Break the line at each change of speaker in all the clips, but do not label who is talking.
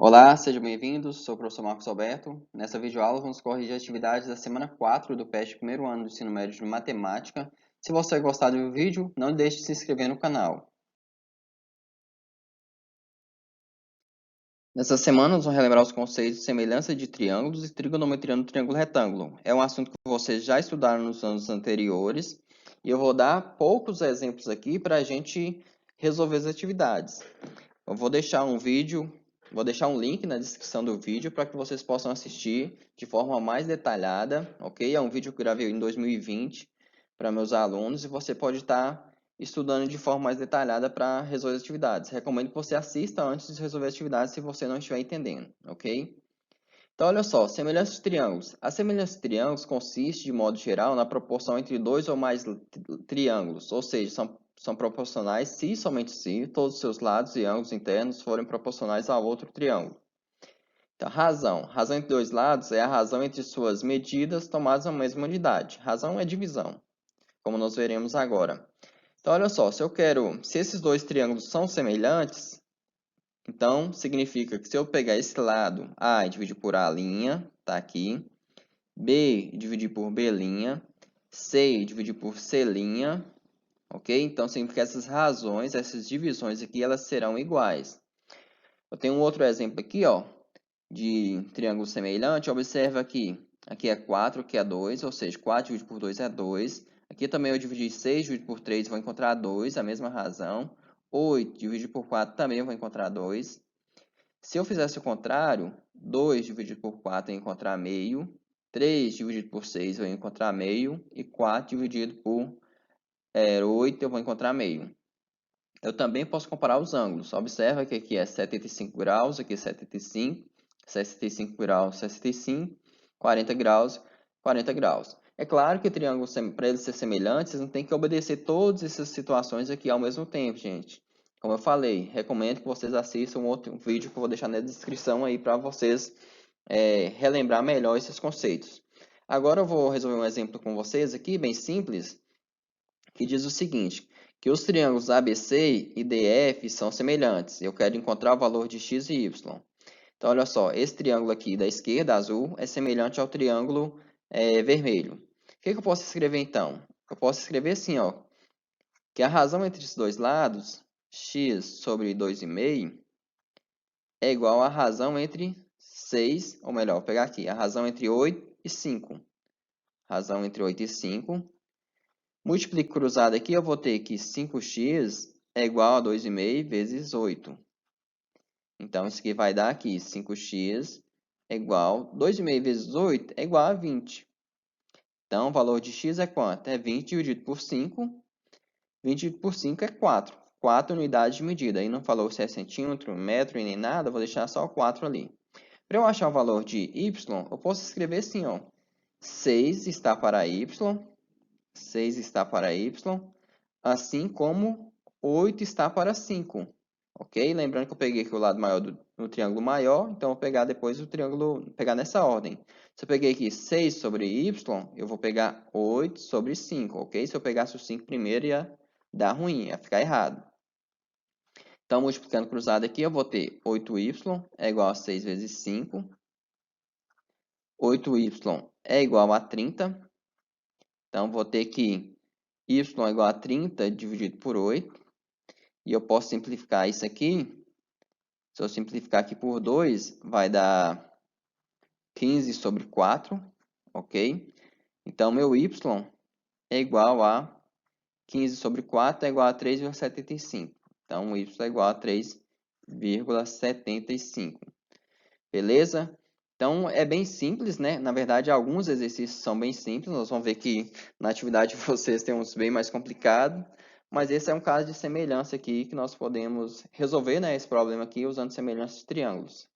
Olá, sejam bem-vindos. Sou o professor Marcos Alberto. Nessa videoaula vamos corrigir atividades da semana 4 do PET primeiro ano do ensino médio de matemática. Se você gostar do vídeo, não deixe de se inscrever no canal. Nessa semana vamos relembrar os conceitos de semelhança de triângulos e trigonometria no triângulo retângulo. É um assunto que vocês já estudaram nos anos anteriores e eu vou dar poucos exemplos aqui para a gente resolver as atividades. Eu vou deixar um link na descrição do vídeo para que vocês possam assistir de forma mais detalhada, ok? É um vídeo que eu gravei em 2020 para meus alunos e você pode estar estudando de forma mais detalhada para resolver as atividades. Recomendo que você assista antes de resolver as atividades se você não estiver entendendo, ok? Então, olha só, semelhança de triângulos. A semelhança de triângulos consiste, de modo geral, na proporção entre dois ou mais triângulos, ou seja, são proporcionais se e somente se todos os seus lados e ângulos internos forem proporcionais ao outro triângulo. Então, razão. Razão entre dois lados é a razão entre suas medidas tomadas na mesma unidade. Razão é divisão, como nós veremos agora. Então, olha só, se esses dois triângulos são semelhantes, então, significa que se eu pegar esse lado A e dividir por A', tá aqui. B dividir por B', C dividir por C', ok? Então, significa que essas razões, essas divisões aqui, elas serão iguais. Eu tenho um outro exemplo aqui, ó, de triângulo semelhante. Observa aqui. Aqui é 4, aqui é 2, ou seja, 4 dividido por 2 é 2. Aqui também eu dividi 6 dividido por 3, vou encontrar 2, a mesma razão. 8 dividido por 4 também eu vou encontrar 2. Se eu fizesse o contrário, 2 dividido por 4 eu ia encontrar meio, 3 dividido por 6 eu ia encontrar meio, e 4 dividido por 8 eu vou encontrar meio. Eu também posso comparar os ângulos. Observa que aqui é 75 graus, aqui é 75, 65 graus, 65, 40 graus, 40 graus. É claro que o triângulo, para eles ser semelhantes, vocês não tem que obedecer todas essas situações aqui ao mesmo tempo, gente. Como eu falei, recomendo que vocês assistam um outro vídeo que eu vou deixar na descrição aí para vocês relembrar melhor esses conceitos. Agora eu vou resolver um exemplo com vocês aqui, bem simples, que diz o seguinte, que os triângulos ABC e DF são semelhantes. Eu quero encontrar o valor de x e y. Então, olha só, esse triângulo aqui da esquerda, azul, é semelhante ao triângulo vermelho. O que eu posso escrever, então? Eu posso escrever assim, ó, que a razão entre esses dois lados, x sobre 2,5, é igual à razão entre 6, ou melhor, vou pegar aqui, a razão entre 8 e 5. Razão entre 8 e 5. Múltiplo cruzado aqui, eu vou ter que 5x é igual a 2,5 vezes 8. Então, isso aqui vai dar aqui, 5x é igual, 2,5 vezes 8 é igual a 20. Então, o valor de x é quanto? É 20 dividido por 5. 20 dividido por 5 é 4. 4 unidades de medida. Aí não falou se é centímetro, metro e nem nada, vou deixar só o 4 ali. Para eu achar o valor de y, eu posso escrever assim, ó. 6 está para y, 6 está para y, assim como 8 está para 5. Ok? Lembrando que eu peguei aqui o lado maior do triângulo maior, então eu vou pegar depois o triângulo, pegar nessa ordem. Se eu peguei aqui 6 sobre y, eu vou pegar 8 sobre 5, ok? Se eu pegasse o 5 primeiro, ia dar ruim, ia ficar errado. Então, multiplicando cruzado aqui, eu vou ter 8y é igual a 6 vezes 5. 8y é igual a 30. Então, vou ter que y é igual a 30 dividido por 8. E eu posso simplificar isso aqui. Se eu simplificar aqui por 2, vai dar 15 sobre 4, ok? Então, meu y é igual a 15 sobre 4 é igual a 3,75. Então, o y é igual a 3,75. Beleza? Então, é bem simples, né? Na verdade, alguns exercícios são bem simples. Nós vamos ver que na atividade de vocês tem uns bem mais complicados. Mas esse é um caso de semelhança aqui que nós podemos resolver, né, esse problema aqui usando semelhanças de triângulos.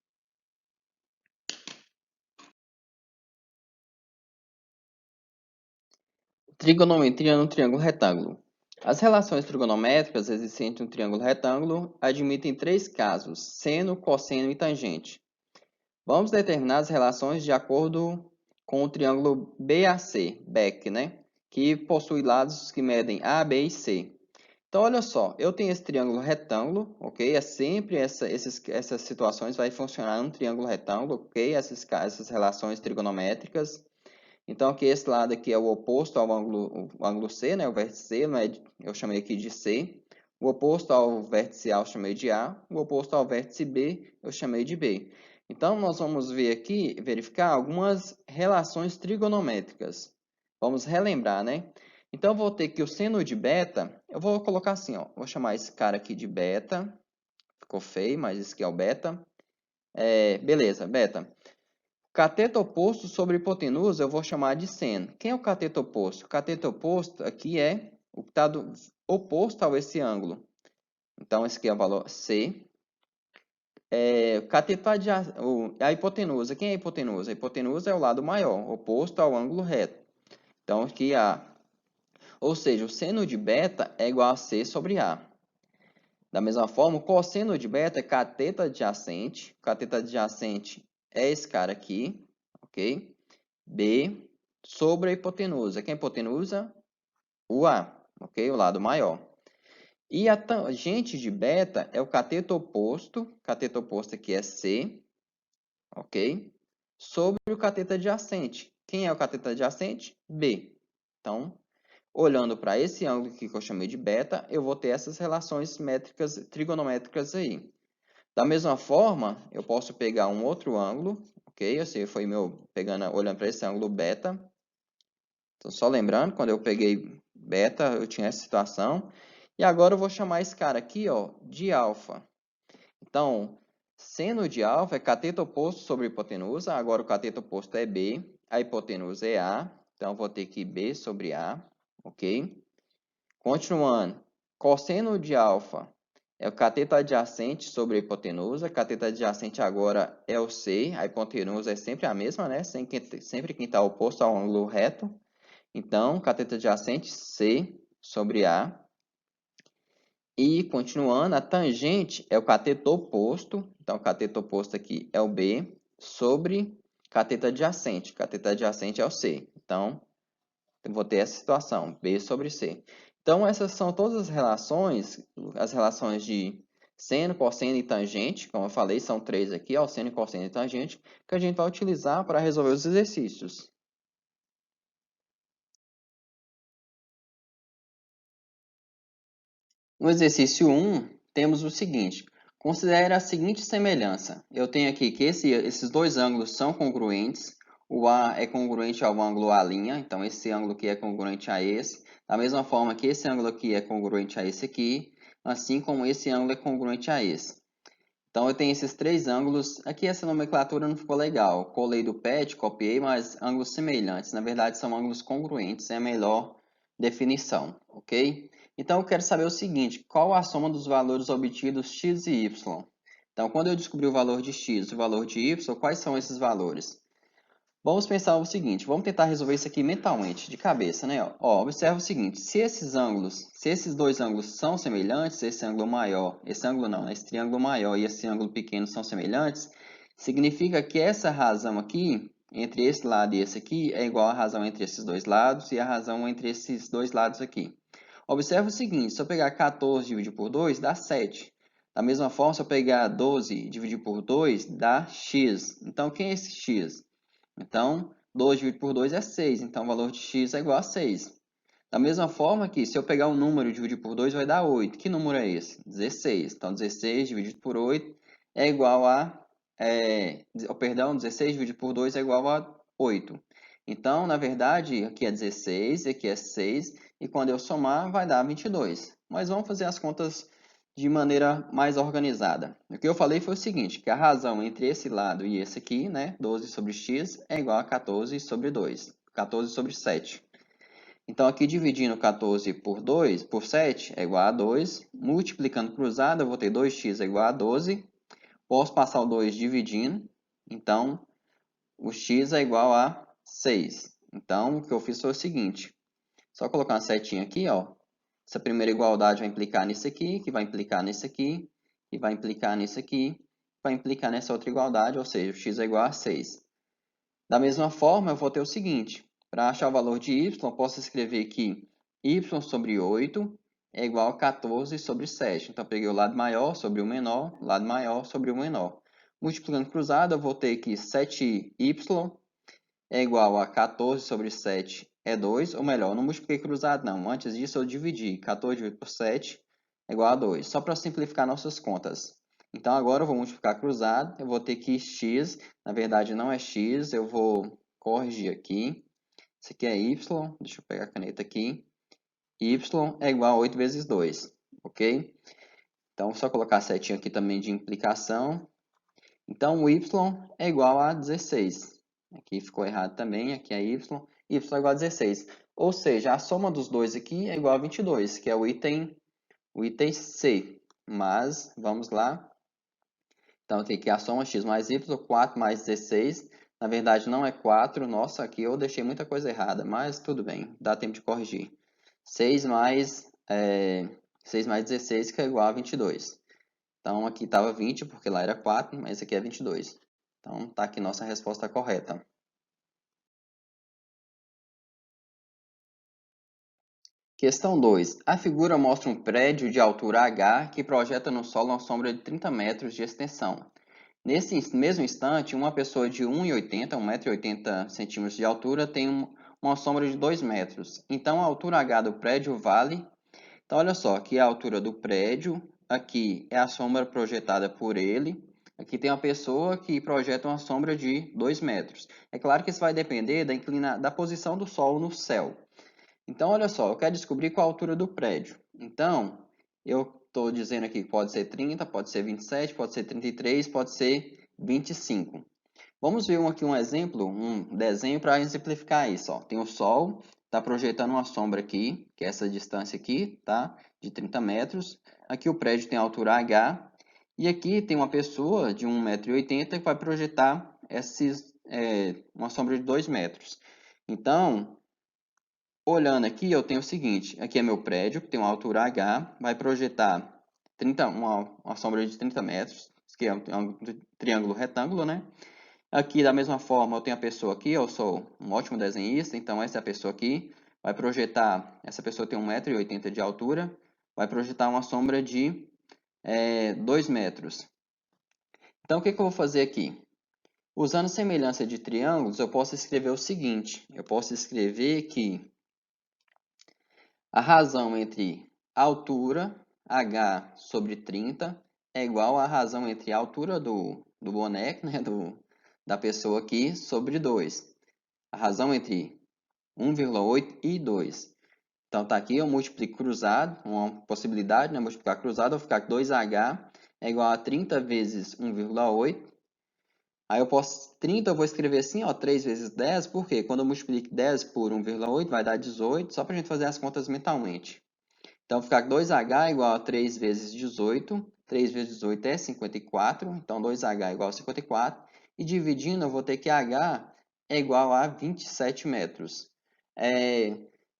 Trigonometria no triângulo retângulo. As relações trigonométricas existentes entre um triângulo retângulo admitem três casos, seno, cosseno e tangente. Vamos determinar as relações de acordo com o triângulo BAC, BEC, né? Que possui lados que medem A, B e C. Então, olha só, eu tenho esse triângulo retângulo, ok? É sempre essas situações vai funcionar no triângulo retângulo, ok? Essas relações trigonométricas. Então, aqui esse lado aqui é o oposto ao o ângulo C, né? O vértice C, né? Eu chamei aqui de C. O oposto ao vértice A eu chamei de A. O oposto ao vértice B eu chamei de B. Então, nós vamos ver aqui, verificar algumas relações trigonométricas. Vamos relembrar, né? Então, eu vou ter que o seno de beta, eu vou colocar assim, ó. Vou chamar esse cara aqui de beta. Ficou feio, mas esse aqui é o beta. Beleza, beta. Cateto oposto sobre hipotenusa eu vou chamar de seno. Quem é o cateto oposto? O cateto oposto aqui é o que está oposto a esse ângulo. Então, esse aqui é o valor C. Cateto a hipotenusa. Quem é a hipotenusa? A hipotenusa é o lado maior, oposto ao ângulo reto. Então, aqui A. Ou seja, o seno de beta é igual a C sobre A. Da mesma forma, o cosseno de beta é cateto adjacente. O cateto adjacente é esse cara aqui, ok? B sobre a hipotenusa. Quem é a hipotenusa? O A, ok? O lado maior. E a tangente de beta é o cateto oposto. O cateto oposto aqui é C, ok? Sobre o cateto adjacente. Quem é o cateto adjacente? B. Então, olhando para esse ângulo aqui que eu chamei de beta, eu vou ter essas relações métricas, trigonométricas aí. Da mesma forma, eu posso pegar um outro ângulo, ok? Esse foi olhando para esse ângulo beta. Então, só lembrando, quando eu peguei beta, eu tinha essa situação. E agora eu vou chamar esse cara aqui, ó, de alfa. Então, seno de alfa é cateto oposto sobre hipotenusa. Agora o cateto oposto é B, a hipotenusa é A. Então, eu vou ter que B sobre A, ok? Continuando, cosseno de alfa é o cateto adjacente sobre a hipotenusa. Cateto adjacente agora é o C. A hipotenusa é sempre a mesma, né? Sempre quem está oposto ao ângulo reto. Então, cateto adjacente C sobre A. E, continuando, a tangente é o cateto oposto. Então, o cateto oposto aqui é o B sobre cateto adjacente. Cateto adjacente é o C. Então, eu vou ter essa situação, B sobre C. Então, essas são todas as relações de seno, cosseno e tangente. Como eu falei, são três aqui, ó, seno, cosseno e tangente, que a gente vai utilizar para resolver os exercícios. No exercício 1, temos o seguinte. Considere a seguinte semelhança. Eu tenho aqui que esses dois ângulos são congruentes. O A é congruente ao ângulo A', então esse ângulo aqui é congruente a esse. Da mesma forma que esse ângulo aqui é congruente a esse aqui, assim como esse ângulo é congruente a esse. Então eu tenho esses três ângulos. Aqui essa nomenclatura não ficou legal. Colei do PET, copiei, mas ângulos semelhantes. Na verdade são ângulos congruentes, é a melhor definição, ok? Então eu quero saber o seguinte, qual a soma dos valores obtidos x e y? Então quando eu descobri o valor de x e o valor de y, quais são esses valores? Vamos pensar o seguinte, vamos tentar resolver isso aqui mentalmente, de cabeça, né? Ó, observa o seguinte, se esses dois ângulos são semelhantes, esse ângulo maior, esse ângulo não, né? Esse triângulo maior e esse ângulo pequeno são semelhantes, significa que essa razão aqui, entre esse lado e esse aqui, é igual à razão entre esses dois lados e a razão entre esses dois lados aqui. Observa o seguinte, se eu pegar 14 e dividir por 2, dá 7. Da mesma forma, se eu pegar 12 e dividir por 2, dá x. Então, quem é esse x? Então, 2 dividido por 2 é 6. Então, o valor de x é igual a 6. Da mesma forma que, se eu pegar um número e dividir por 2, vai dar 8. Que número é esse? 16. Então, 16 dividido por 8 é igual a... perdão, 16 dividido por 2 é igual a 8. Então, na verdade, aqui é 16, aqui é 6. E quando eu somar, vai dar 22. Mas vamos fazer as contas de maneira mais organizada. O que eu falei foi o seguinte, que a razão entre esse lado e esse aqui, né, 12 sobre x, é igual a 14 sobre 2, 14 sobre 7. Então, aqui dividindo 14 por 2, por 7, é igual a 2. Multiplicando cruzado, eu vou ter 2x é igual a 12. Posso passar o 2 dividindo. Então, o x é igual a 6. Então, o que eu fiz foi o seguinte. Só colocar uma setinha aqui, ó. Essa primeira igualdade vai implicar nisso aqui, que vai implicar nisso aqui, que vai implicar nisso aqui, vai implicar nessa outra igualdade, ou seja, o x é igual a 6. Da mesma forma, eu vou ter o seguinte, para achar o valor de y, eu posso escrever que y sobre 8 é igual a 14 sobre 7. Então, eu peguei o lado maior sobre o menor, lado maior sobre o menor. Multiplicando cruzado, eu vou ter que 7y é igual a 14 sobre 7 é 2, ou melhor, eu não multipliquei cruzado não, antes disso eu dividi, 14 dividido por 7 é igual a 2, só para simplificar nossas contas. Então agora eu vou multiplicar cruzado, eu vou ter que x, na verdade não é x, eu vou corrigir aqui, isso aqui é y, deixa eu pegar a caneta aqui, y é igual a 8 vezes 2, ok? Então só colocar a setinha aqui também de implicação, então o y é igual a 16. Aqui ficou errado também, aqui é y. Y é igual a 16. Ou seja, a soma dos dois aqui é igual a 22, que é o item C. Mas, vamos lá. Então, tem aqui a soma x mais y, 4 mais 16. Na verdade, não é 4. Nossa, aqui eu deixei muita coisa errada, mas tudo bem, dá tempo de corrigir. 6 mais 16, que é igual a 22. Então, aqui estava 20, porque lá era 4, mas aqui é 22. Então, está aqui nossa resposta correta. Questão 2. A figura mostra um prédio de altura H que projeta no solo uma sombra de 30 metros de extensão. Nesse mesmo instante, uma pessoa de 1,80 1,80 m de altura tem uma sombra de 2 metros. Então, a altura H do prédio vale. Então, olha só, aqui é a altura do prédio, aqui é a sombra projetada por ele. Aqui tem uma pessoa que projeta uma sombra de 2 metros. É claro que isso vai depender da posição do Sol no céu. Então, olha só, eu quero descobrir qual a altura do prédio. Então, eu estou dizendo aqui que pode ser 30, pode ser 27, pode ser 33, pode ser 25. Vamos ver aqui um exemplo, um desenho para exemplificar isso. Ó. Tem o Sol, está projetando uma sombra aqui, que é essa distância aqui, tá? De 30 metros. Aqui o prédio tem a altura H. E aqui tem uma pessoa de 1,80 m que vai projetar uma sombra de 2 metros. Então, olhando aqui, eu tenho o seguinte, aqui é meu prédio, que tem uma altura H, vai projetar uma sombra de 30 metros, que é um triângulo retângulo, né? Aqui, da mesma forma, eu tenho a pessoa aqui, eu sou um ótimo desenhista, então essa é a pessoa aqui, vai projetar, essa pessoa tem 1,80 m de altura, vai projetar uma sombra de 2 metros. Então, o que eu vou fazer aqui? Usando semelhança de triângulos, eu posso escrever o seguinte, eu posso escrever que a razão entre altura, H sobre 30, é igual à razão entre a altura do boneco, né, da pessoa aqui, sobre 2. A razão entre 1,8 e 2. Então, tá aqui, eu multiplico cruzado, uma possibilidade, né, multiplicar cruzado, eu vou ficar que 2H é igual a 30 vezes 1,8. Aí eu posso, 30 eu vou escrever assim, ó, 3 vezes 10, porque quando eu multiplico 10 por 1,8 vai dar 18, só para a gente fazer as contas mentalmente. Então, ficar 2H igual a 3 vezes 18. 3 vezes 18 é 54. Então, 2H igual a 54. E dividindo, eu vou ter que H é igual a 27 metros.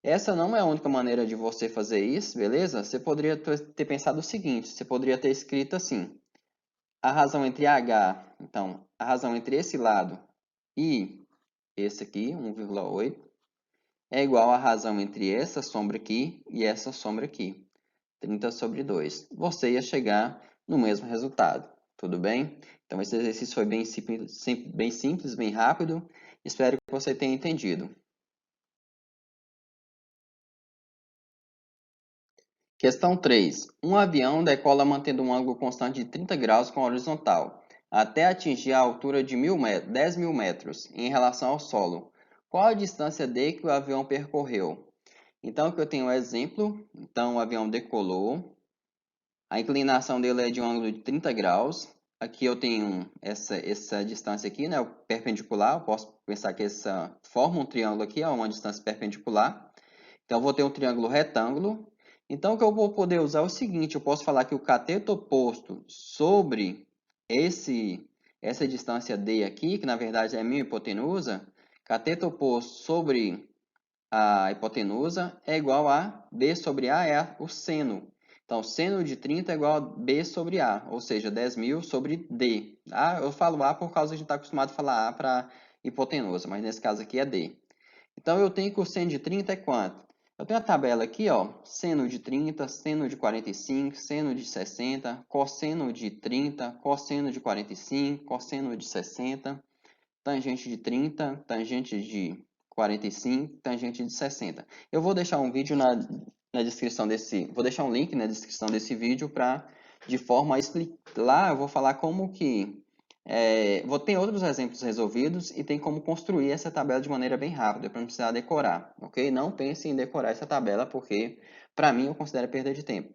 Essa não é a única maneira de você fazer isso, beleza? Você poderia ter pensado o seguinte. Você poderia ter escrito assim. A razão entre H, então, a razão entre esse lado e esse aqui, 1,8, é igual à razão entre essa sombra aqui e essa sombra aqui. 30 sobre 2. Você ia chegar no mesmo resultado. Tudo bem? Então, esse exercício foi bem simples, bem rápido. Espero que você tenha entendido. Questão 3. Um avião decola mantendo um ângulo constante de 30 graus com a horizontal, até atingir a altura de 10 mil metros em relação ao solo. Qual a distância D que o avião percorreu? Então, aqui eu tenho um exemplo. Então, o avião decolou. A inclinação dele é de um ângulo de 30 graus. Aqui eu tenho essa distância aqui, né, o perpendicular. Eu posso pensar que essa forma um triângulo aqui, é uma distância perpendicular. Então, eu vou ter um triângulo retângulo. Então, o que eu vou poder usar é o seguinte, eu posso falar que o cateto oposto sobre essa distância D aqui, que na verdade é a minha hipotenusa, cateto oposto sobre a hipotenusa é igual a B sobre A é o seno. Então, seno de 30 é igual a B sobre A, ou seja, 10.000 sobre D. Eu falo A por causa de estar acostumado a falar A para hipotenusa, mas nesse caso aqui é D. Então, eu tenho que o seno de 30 é quanto? Eu tenho a tabela aqui, ó, seno de 30, seno de 45, seno de 60, cosseno de 30, cosseno de 45, cosseno de 60, tangente de 30, tangente de 45, tangente de 60. Eu vou deixar um vídeo na descrição vou deixar um link na descrição desse vídeo para, de forma a explicar, lá eu vou falar como que, ter outros exemplos resolvidos e tem como construir essa tabela de maneira bem rápida, para não precisar decorar, ok? Não pense em decorar essa tabela, porque, para mim, eu considero perda de tempo.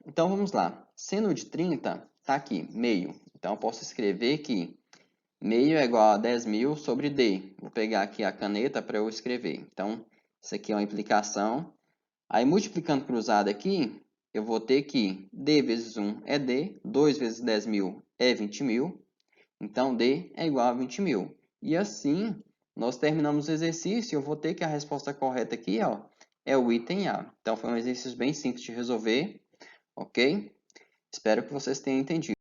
Então, vamos lá. Seno de 30 está aqui, meio. Então, eu posso escrever que meio é igual a 10.000 sobre D. Vou pegar aqui a caneta para eu escrever. Então, isso aqui é uma implicação. Aí, multiplicando cruzado aqui, eu vou ter que D vezes 1 é D, 2 vezes 10.000 é 20.000. Então, D é igual a 20.000. E assim, nós terminamos o exercício. Eu vou ter que a resposta correta aqui, ó, é o item A. Então, foi um exercício bem simples de resolver, ok? Espero que vocês tenham entendido.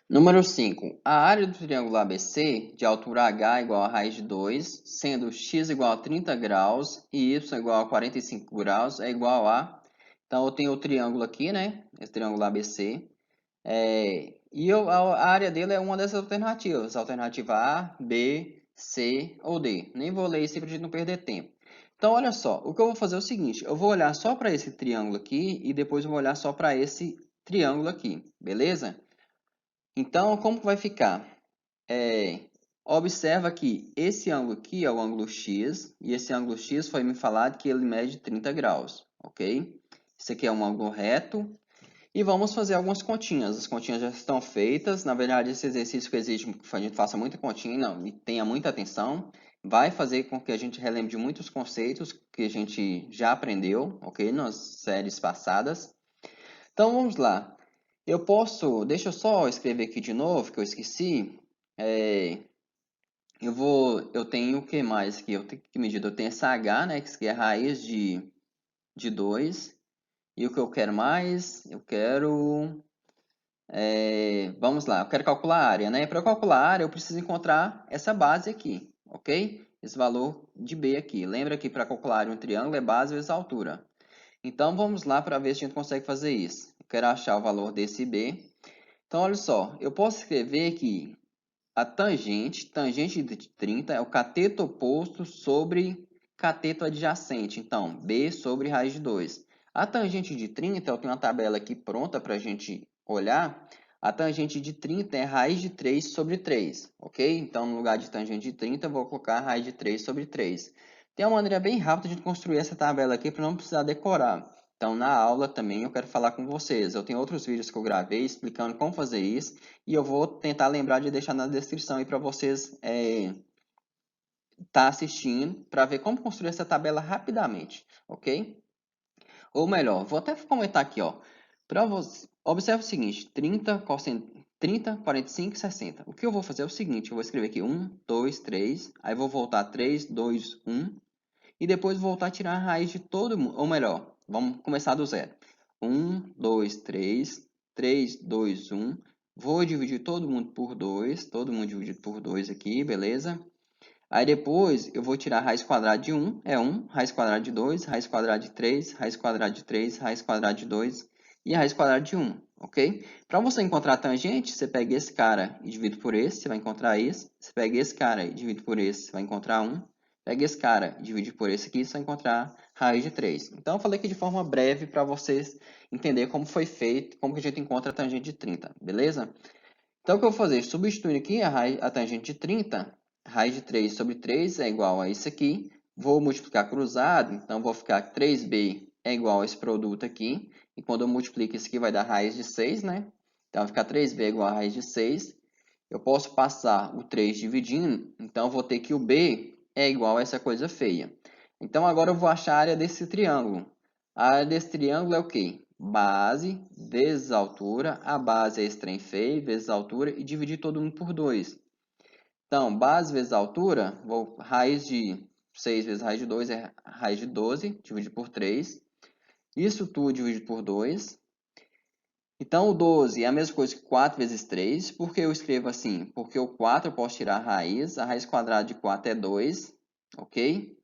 Número 5. A área do triângulo ABC, de altura h igual a raiz de 2, sendo x igual a 30 graus e y igual a 45 graus, é igual a... Então, eu tenho o triângulo aqui, né? Esse triângulo ABC. A área dele é uma dessas alternativas. Alternativa A, B, C ou D. Nem vou ler isso para a gente não perder tempo. Então, olha só. O que eu vou fazer é o seguinte. Eu vou olhar só para esse triângulo aqui e depois eu vou olhar só para esse triângulo aqui. Beleza? Então, como que vai ficar? Observa que esse ângulo aqui é o ângulo X, e esse ângulo X foi me falado que ele mede 30 graus, ok? Isso aqui é um ângulo reto, e vamos fazer algumas continhas. As continhas já estão feitas, na verdade esse exercício que exige que a gente faça muita continha, não, e tenha muita atenção, vai fazer com que a gente relembre de muitos conceitos que a gente já aprendeu, ok? Nas séries passadas. Então, vamos lá. Deixa eu só escrever aqui de novo, que eu esqueci. Eu tenho o que mais aqui? Eu tenho que medir? Eu tenho essa h, né, que isso aqui é raiz de 2. E o que eu quero mais? Eu quero, vamos lá, eu quero calcular a área, né? Para eu calcular a área, eu preciso encontrar essa base aqui, ok? Esse valor de B aqui. Lembra que para calcular a área de um triângulo é base vezes altura. Então, vamos lá para ver se a gente consegue fazer isso. Eu quero achar o valor desse B. Então, olha só, eu posso escrever que a tangente de 30 é o cateto oposto sobre cateto adjacente. Então, B sobre raiz de 2. A tangente de 30, eu tenho uma tabela aqui pronta para a gente olhar. A tangente de 30 é raiz de 3 sobre 3, ok? Então, no lugar de tangente de 30, eu vou colocar raiz de 3 sobre 3. Tem uma maneira bem rápida de construir essa tabela aqui para não precisar decorar. Então, na aula também eu quero falar com vocês. Eu tenho outros vídeos que eu gravei explicando como fazer isso. E eu vou tentar lembrar de deixar na descrição aí para vocês tá assistindo, para ver como construir essa tabela rapidamente, ok? Ou melhor, vou até comentar aqui, ó. Para você, observe o seguinte, 30, 45 e 60. O que eu vou fazer é o seguinte, eu vou escrever aqui 1, 2, 3, aí vou voltar 3, 2, 1, e depois voltar a tirar a raiz de todo mundo, ou melhor, vamos começar do zero. 1, 2, 3, 3, 2, 1. Vou dividir todo mundo por 2, todo mundo dividido por 2 aqui, beleza? Aí depois eu vou tirar a raiz quadrada de 1, é 1, raiz quadrada de 2, raiz quadrada de 3, raiz quadrada de 3, raiz quadrada de 2 e a raiz quadrada de 1, ok? Para você encontrar a tangente, você pega esse cara e divide por esse, você vai encontrar esse. Você pega esse cara e divide por esse, você vai encontrar 1. Pega esse cara e divide por esse aqui, você vai encontrar raiz de 3. Então, eu falei aqui de forma breve para vocês entenderem como foi feito, como que a gente encontra a tangente de 30, beleza? Então, o que eu vou fazer? Substituindo aqui a tangente de 30, raiz de 3 sobre 3 é igual a isso aqui. Vou multiplicar cruzado, então vou ficar 3b é igual a esse produto aqui. E quando eu multiplico isso aqui vai dar raiz de 6, né? Então, vai ficar 3b é igual a raiz de 6. Eu posso passar o 3 dividindo, então vou ter que o b é igual a essa coisa feia. Então, agora eu vou achar a área desse triângulo. A área desse triângulo é o quê? Base vezes altura. A base é esse trem feio, vezes altura, e dividir todo mundo por 2. Então, base vezes altura, raiz de 6 vezes raiz de 2 é raiz de 12, dividir por 3. Isso tudo dividido por 2. Então, o 12 é a mesma coisa que 4 vezes 3. Por que eu escrevo assim? Porque o 4 eu posso tirar a raiz quadrada de 4 é 2, ok?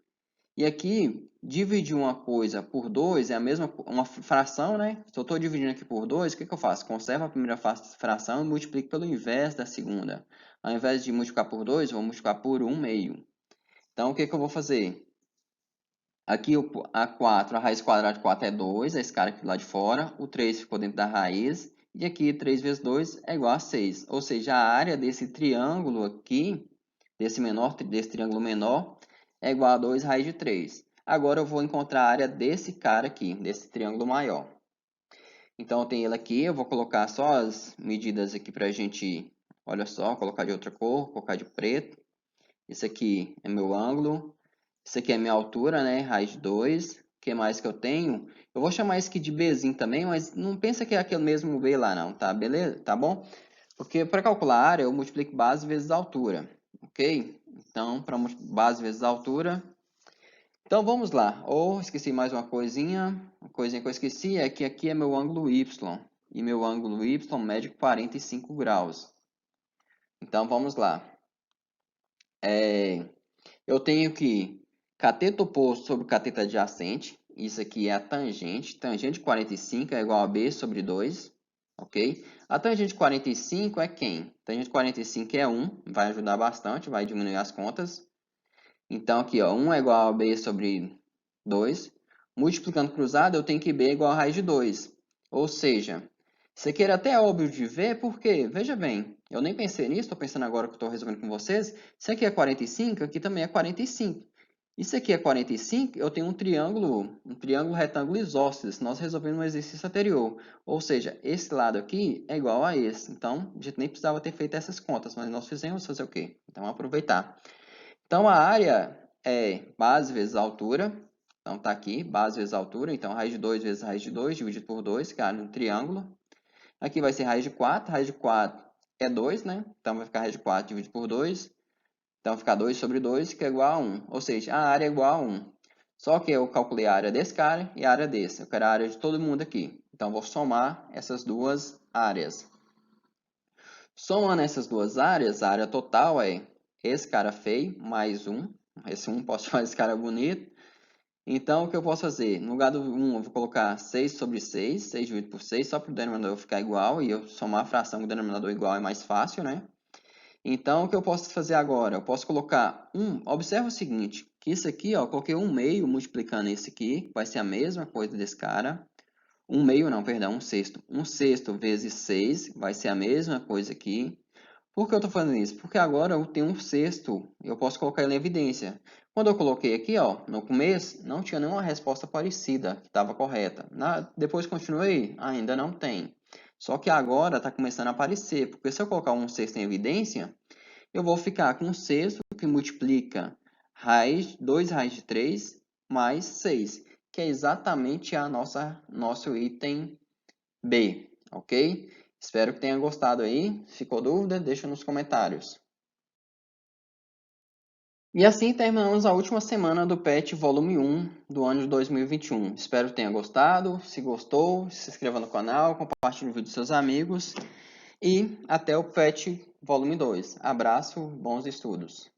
E aqui, dividir uma coisa por 2 é a mesma, uma fração, né? Se eu estou dividindo aqui por 2, o que eu faço? Conservo a primeira fração e multiplico pelo inverso da segunda. Ao invés de multiplicar por 2, eu vou multiplicar por 1 meio. Então, o que eu vou fazer? Aqui a 4, a raiz quadrada de 4 é 2, esse cara aqui do lado de fora. O 3 ficou dentro da raiz. E aqui 3 vezes 2 é igual a 6. Ou seja, a área desse triângulo aqui, desse triângulo menor, é igual a 2 raiz de 3. Agora eu vou encontrar a área desse cara aqui, desse triângulo maior. Então eu tenho ele aqui, eu vou colocar só as medidas aqui para a gente, olha só, colocar de outra cor, colocar de preto. Esse aqui é meu ângulo. Isso aqui é minha altura, né? Raiz de 2. O que mais que eu tenho? Eu vou chamar isso aqui de Bzinho também, mas não pensa que é aquele mesmo B lá não, tá? Beleza? Tá bom? Porque para calcular a área, eu multiplico base vezes altura, ok? Então, para base vezes altura... Então, vamos lá. Ou, esqueci mais uma coisinha. Uma coisinha que eu esqueci é que aqui é meu ângulo Y. E meu ângulo Y mede 45 graus. Então, vamos lá. Eu tenho que cateto oposto sobre cateto adjacente. Isso aqui é a tangente. Tangente de 45 é igual a B sobre 2. Ok? A tangente de 45 é quem? Tangente de 45 é 1. Vai ajudar bastante, vai diminuir as contas. Então, aqui, ó, 1 é igual a B sobre 2. Multiplicando cruzado, eu tenho que B é igual a raiz de 2. Ou seja, isso aqui era até óbvio de ver, porque, veja bem, eu nem pensei nisso, estou pensando agora que estou resolvendo com vocês. Isso aqui é 45, aqui também é 45. Isso aqui é 45, eu tenho um triângulo retângulo isósceles, nós resolvemos no exercício anterior. Ou seja, esse lado aqui é igual a esse. Então, a gente nem precisava ter feito essas contas, mas nós fizemos fazer o quê? Então, aproveitar. Então, a área é base vezes altura. Então, está aqui, base vezes altura. Então, raiz de 2 vezes raiz de 2, dividido por 2, que é a área de um triângulo. Aqui vai ser raiz de 4. Raiz de 4 é 2, né? Então, vai ficar raiz de 4 dividido por 2. Então, fica 2 sobre 2, que é igual a 1. Ou seja, a área é igual a 1. Só que eu calculei a área desse cara e a área desse. Eu quero a área de todo mundo aqui. Então, vou somar essas duas áreas. Somando essas duas áreas, a área total é esse cara feio mais 1. Esse 1 posso chamar esse cara bonito. Então, o que eu posso fazer? No lugar do 1, eu vou colocar 6 sobre 6. 6 dividido por 6, só para o denominador ficar igual. E eu somar a fração com o denominador igual é mais fácil, né? Então, o que eu posso fazer agora? Eu posso colocar 1. Observa o seguinte, que isso aqui, ó, eu coloquei 1 meio multiplicando esse aqui. Vai ser a mesma coisa desse cara. 1 meio não, perdão, 1 sexto. 1 sexto vezes 6 vai ser a mesma coisa aqui. Por que eu estou fazendo isso? Porque agora eu tenho um sexto, eu posso colocar ele em evidência. Quando eu coloquei aqui, ó, no começo, não tinha nenhuma resposta parecida que estava correta. Depois continuei, ainda não tem. Só que agora está começando a aparecer, porque se eu colocar um sexto em evidência, eu vou ficar com um sexto que multiplica 2 raiz de 3 mais 6, que é exatamente nosso item B, ok? Espero que tenha gostado aí. Se ficou dúvida, deixa nos comentários. E assim terminamos a última semana do PET Volume 1 do ano de 2021. Espero que tenha gostado. Se gostou, se inscreva no canal, compartilhe o vídeo com seus amigos. E até o PET Volume 2. Abraço, bons estudos.